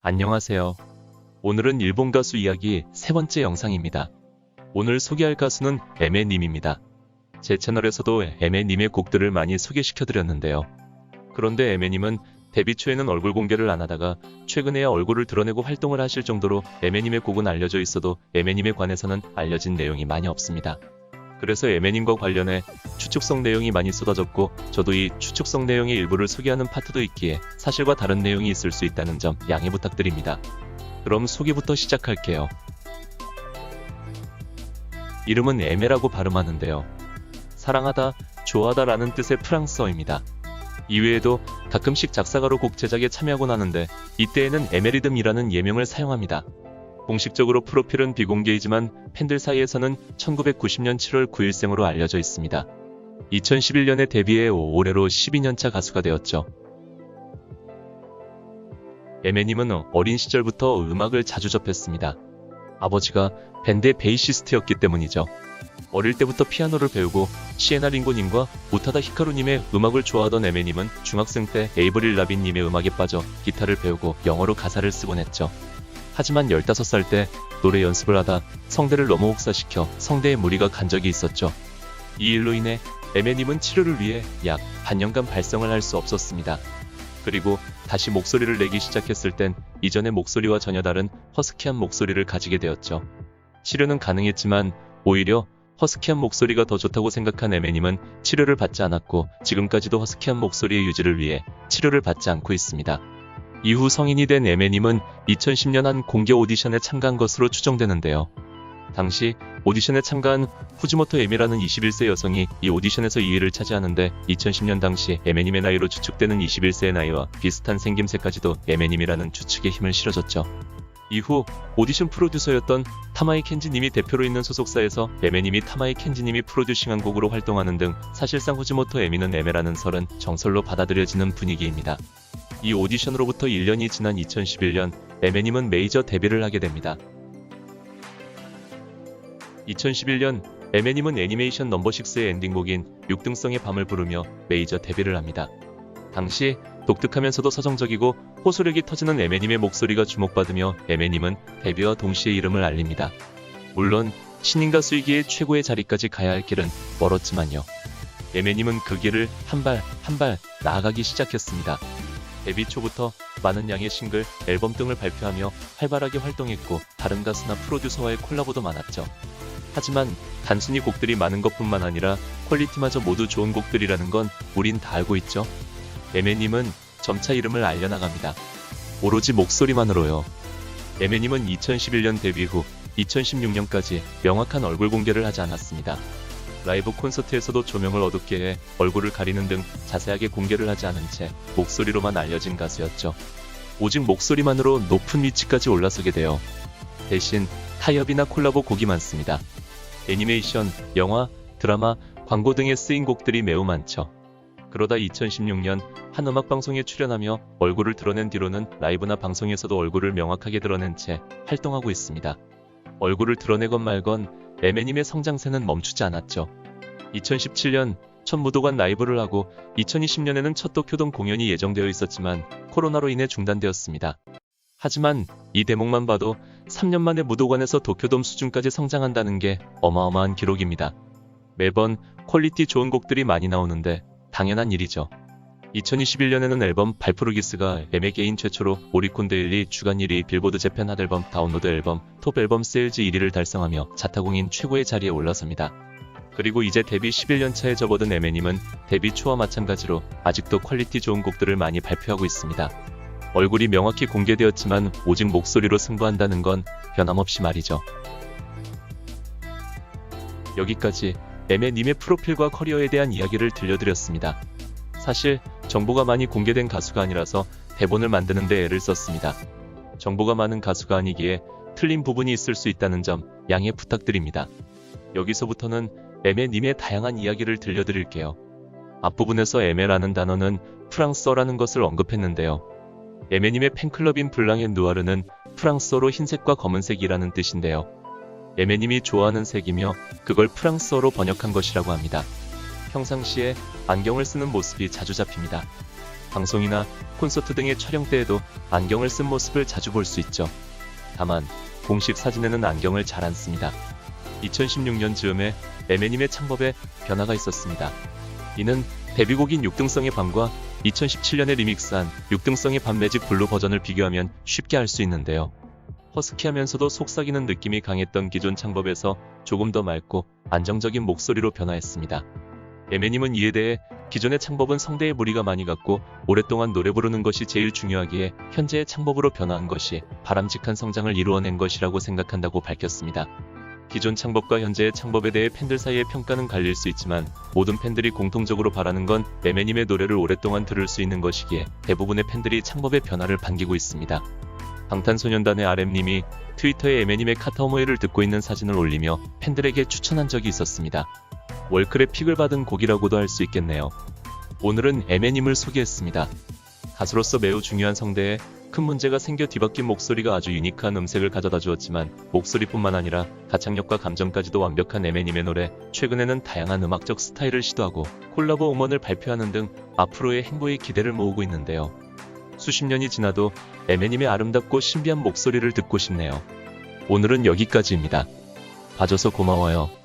안녕하세요. 오늘은 일본 가수 이야기 세 번째 영상입니다. 오늘 소개할 가수는 애매님입니다. 제 채널에서도 애매님의 곡들을 많이 소개시켜드렸는데요. 그런데 애매님은 데뷔 초에는 얼굴 공개를 안 하다가 최근에야 얼굴을 드러내고 활동을 하실 정도로 애매님의 곡은 알려져 있어도 애매님에 관해서는 알려진 내용이 많이 없습니다. 그래서 애매님과 관련해 추측성 내용이 많이 쏟아졌고 저도 이 추측성 내용의 일부를 소개하는 파트도 있기에 사실과 다른 내용이 있을 수 있다는 점 양해 부탁드립니다. 그럼 소개부터 시작할게요. 이름은 애매라고 발음하는데요. 사랑하다, 좋아하다 라는 뜻의 프랑스어입니다. 이외에도 가끔씩 작사가로 곡 제작에 참여하곤 하는데 이때에는 에메리듬이라는 예명을 사용합니다. 공식적으로 프로필은 비공개이지만 팬들 사이에서는 1990년 7월 9일생으로 알려져 있습니다. 2011년에 데뷔해 올해로 12년차 가수가 되었죠. 애매님은 어린 시절부터 음악을 자주 접했습니다. 아버지가 밴드의 베이시스트였기 때문이죠. 어릴 때부터 피아노를 배우고 시에나 링고님과 우타다 히카루님의 음악을 좋아하던 애매님은 중학생 때 에이브릴 라빈님의 음악에 빠져 기타를 배우고 영어로 가사를 쓰곤 했죠. 하지만 15살 때 노래 연습을 하다 성대를 너무 혹사시켜 성대에 무리가 간 적이 있었죠. 이 일로 인해 애매님은 치료를 위해 약 반년간 발성을 할 수 없었습니다. 그리고 다시 목소리를 내기 시작했을 땐 이전의 목소리와 전혀 다른 허스키한 목소리를 가지게 되었죠. 치료는 가능했지만 오히려 허스키한 목소리가 더 좋다고 생각한 애매님은 치료를 받지 않았고 지금까지도 허스키한 목소리의 유지를 위해 치료를 받지 않고 있습니다. 이후 성인이 된 애매님은 2010년 한 공개 오디션에 참가한 것으로 추정되는데요. 당시 오디션에 참가한 후지모토 에미라는 21세 여성이 이 오디션에서 2위를 차지하는데 2010년 당시 애매님의 나이로 추측되는 21세의 나이와 비슷한 생김새까지도 애매님이라는 추측에 힘을 실어줬죠. 이후 오디션 프로듀서였던 타마이 켄지님이 대표로 있는 소속사에서 애매님이 타마이 켄지님이 프로듀싱한 곡으로 활동하는 등 사실상 후지모토 에미는 애매라는 설은 정설로 받아들여지는 분위기입니다. 이 오디션으로부터 1년이 지난 2011년 애매님은 메이저 데뷔를 하게 됩니다. 2011년 애매님은 애니메이션 넘버6의 엔딩곡인 6등성의 밤을 부르며 메이저 데뷔를 합니다. 당시 독특하면서도 서정적이고 호소력이 터지는 애매님의 목소리가 주목받으며 애매님은 데뷔와 동시에 이름을 알립니다. 물론 신인 가수이기에 최고의 자리까지 가야 할 길은 멀었지만요. 애매님은 그 길을 한 발 한 발 나아가기 시작했습니다. 데뷔 초부터 많은 양의 싱글, 앨범 등을 발표하며 활발하게 활동했고 다른 가수나 프로듀서와의 콜라보도 많았죠. 하지만 단순히 곡들이 많은 것뿐만 아니라 퀄리티마저 모두 좋은 곡들이라는 건 우린 다 알고 있죠. 애매님은 점차 이름을 알려나갑니다. 오로지 목소리만으로요. 애매님은 2011년 데뷔 후 2016년까지 명확한 얼굴 공개를 하지 않았습니다. 라이브 콘서트에서도 조명을 어둡게 해 얼굴을 가리는 등 자세하게 공개를 하지 않은 채 목소리로만 알려진 가수였죠. 오직 목소리만으로 높은 위치까지 올라서게 되어 대신 타협이나 콜라보 곡이 많습니다. 애니메이션, 영화, 드라마, 광고 등에 쓰인 곡들이 매우 많죠. 그러다 2016년 한 음악방송에 출연하며 얼굴을 드러낸 뒤로는 라이브나 방송에서도 얼굴을 명확하게 드러낸 채 활동하고 있습니다. 얼굴을 드러내건 말건 애매님의 성장세는 멈추지 않았죠. 2017년 첫 무도관 라이브를 하고 2020년에는 첫 도쿄돔 공연이 예정되어 있었지만 코로나로 인해 중단되었습니다. 하지만 이 대목만 봐도 3년 만에 무도관에서 도쿄돔 수준까지 성장한다는 게 어마어마한 기록입니다. 매번 퀄리티 좋은 곡들이 많이 나오는데 당연한 일이죠. 2021년에는 앨범 발프루기스가 애매 개인 최초로 오리콘 데일리 주간 1위, 빌보드 재팬 핫앨범 다운로드 앨범 톱 앨범 세일즈 1위를 달성하며 자타공인 최고의 자리에 올라섭니다. 그리고 이제 데뷔 11년 차에 접어든 애매님은 데뷔 초와 마찬가지로 아직도 퀄리티 좋은 곡들을 많이 발표하고 있습니다. 얼굴이 명확히 공개되었지만 오직 목소리로 승부한다는 건 변함없이 말이죠. 여기까지 애매님의 프로필과 커리어에 대한 이야기를 들려드렸습니다. 사실 정보가 많이 공개된 가수가 아니라서 대본을 만드는 데 애를 썼습니다. 정보가 많은 가수가 아니기에 틀린 부분이 있을 수 있다는 점 양해 부탁드립니다. 여기서부터는 애매님의 다양한 이야기를 들려드릴게요. 앞부분에서 애매라는 단어는 프랑스어라는 것을 언급했는데요. 애매님의 팬클럽인 블랑앤누아르는 프랑스어로 흰색과 검은색이라는 뜻인데요. 애매님이 좋아하는 색이며 그걸 프랑스어로 번역한 것이라고 합니다. 평상시에 안경을 쓰는 모습이 자주 잡힙니다. 방송이나 콘서트 등의 촬영 때에도 안경을 쓴 모습을 자주 볼 수 있죠. 다만 공식 사진에는 안경을 잘 안 씁니다. 2016년 즈음에 에메님의 창법에 변화가 있었습니다. 이는 데뷔곡인 6등성의 밤과 2017년에 리믹스한 6등성의 밤 매직 블루 버전을 비교하면 쉽게 알 수 있는데요. 허스키하면서도 속삭이는 느낌이 강했던 기존 창법에서 조금 더 맑고 안정적인 목소리로 변화했습니다. 에메님은 이에 대해 기존의 창법은 성대에 무리가 많이 갔고 오랫동안 노래 부르는 것이 제일 중요하기에 현재의 창법으로 변화한 것이 바람직한 성장을 이루어낸 것이라고 생각한다고 밝혔습니다. 기존 창법과 현재의 창법에 대해 팬들 사이의 평가는 갈릴 수 있지만 모든 팬들이 공통적으로 바라는 건 에메님의 노래를 오랫동안 들을 수 있는 것이기에 대부분의 팬들이 창법의 변화를 반기고 있습니다. 방탄소년단의 RM님이 트위터에 에메님의 카타오모에를 듣고 있는 사진을 올리며 팬들에게 추천한 적이 있었습니다. 월클의 픽을 받은 곡이라고도 할 수 있겠네요. 오늘은 에메님을 소개했습니다. 가수로서 매우 중요한 성대에 큰 문제가 생겨 뒤바뀐 목소리가 아주 유니크한 음색을 가져다 주었지만 목소리뿐만 아니라 가창력과 감정까지도 완벽한 에메님의 노래, 최근에는 다양한 음악적 스타일을 시도하고 콜라보 음원을 발표하는 등 앞으로의 행보에 기대를 모으고 있는데요. 수십 년이 지나도 에메님의 아름답고 신비한 목소리를 듣고 싶네요. 오늘은 여기까지입니다. 봐줘서 고마워요.